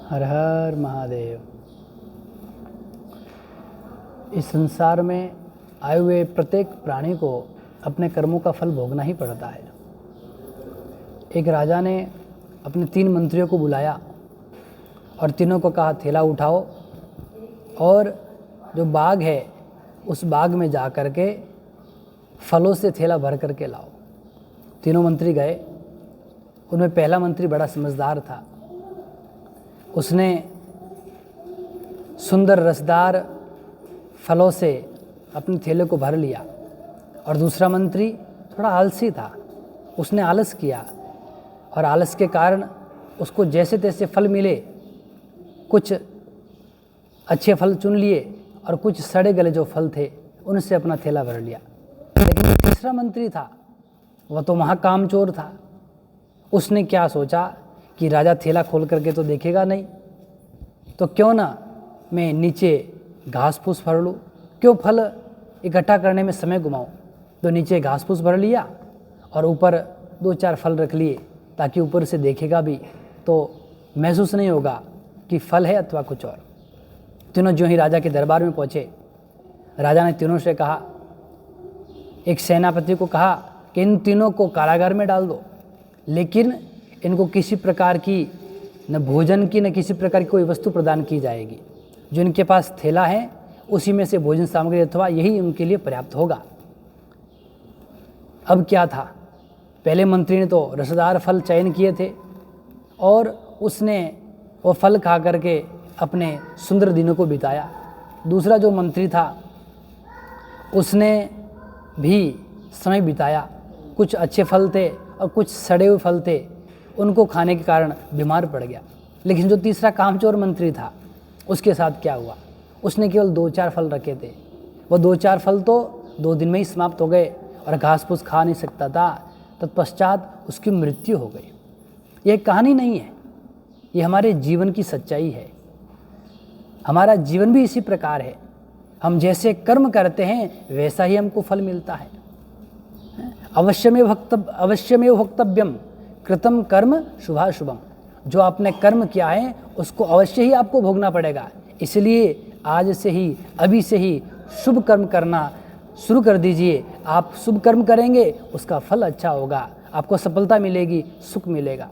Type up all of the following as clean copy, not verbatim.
हर हर महादेव। इस संसार में आए हुए प्रत्येक प्राणी को अपने कर्मों का फल भोगना ही पड़ता है। एक राजा ने अपने 3 मंत्रियों को बुलाया और तीनों को कहा, थैला उठाओ और जो बाग है उस बाग में जा कर के फलों से थैला भर करके लाओ। तीनों मंत्री गए। उनमें पहला मंत्री बड़ा समझदार था। उसने सुंदर रसदार फलों से अपने थैले को भर लिया और दूसरा मंत्री थोड़ा आलसी था। उसने आलस किया और आलस के कारण उसको जैसे तैसे फल मिले, कुछ अच्छे फल चुन लिए और कुछ सड़े गले जो फल थे उनसे अपना थैला भर लिया। लेकिन जो तीसरा मंत्री था वह तो महाकामचोर था। उसने क्या सोचा कि राजा थैला खोल करके तो देखेगा नहीं, तो क्यों ना मैं नीचे घास फूस भर लूँ, क्यों फल इकट्ठा करने में समय घुमाऊँ। तो नीचे घास फूस भर लिया और ऊपर 2-4 फल रख लिए ताकि ऊपर से देखेगा भी तो महसूस नहीं होगा कि फल है अथवा कुछ और। तीनों जो ही राजा के दरबार में पहुँचे, राजा ने तीनों से कहा, एक सेनापति को कहा कि इन तीनों को कारागार में डाल दो, लेकिन इनको किसी प्रकार की न भोजन की न किसी प्रकार की कोई वस्तु प्रदान की जाएगी। जो इनके पास थैला है उसी में से भोजन सामग्री अथवा यही उनके लिए पर्याप्त होगा। अब क्या था, पहले मंत्री ने तो रसदार फल चयन किए थे और उसने वो फल खा करके अपने सुंदर दिनों को बिताया। दूसरा जो मंत्री था उसने भी समय बिताया। कुछ अच्छे फल थे और कुछ सड़े हुए फल थे, उनको खाने के कारण बीमार पड़ गया। लेकिन जो तीसरा कामचोर मंत्री था उसके साथ क्या हुआ, उसने केवल 2-4 फल रखे थे। वो 2-4 फल तो 2 दिन में ही समाप्त हो गए और घास फूस खा नहीं सकता था। तत्पश्चात उसकी मृत्यु हो गई। ये कहानी नहीं है, ये हमारे जीवन की सच्चाई है। हमारा जीवन भी इसी प्रकार है। हम जैसे कर्म करते हैं वैसा ही हमको फल मिलता है। अवश्यमेव भक्तव्यम कृतम कर्म शुभाशुभम। जो आपने कर्म किया है उसको अवश्य ही आपको भोगना पड़ेगा। इसलिए आज से ही, अभी से ही शुभ कर्म करना शुरू कर दीजिए। आप शुभ कर्म करेंगे उसका फल अच्छा होगा, आपको सफलता मिलेगी, सुख मिलेगा।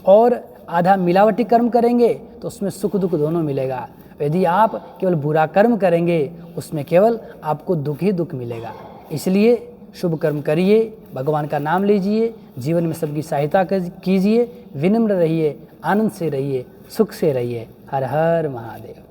और आधा मिलावटी कर्म करेंगे तो उसमें सुख दुख दोनों मिलेगा। यदि आप केवल बुरा कर्म करेंगे उसमें केवल आपको दुख ही दुख मिलेगा। इसलिए शुभ कर्म करिए, भगवान का नाम लीजिए, जीवन में सबकी सहायता कीजिए, विनम्र रहिए, आनंद से रहिए, सुख से रहिए। हर हर महादेव।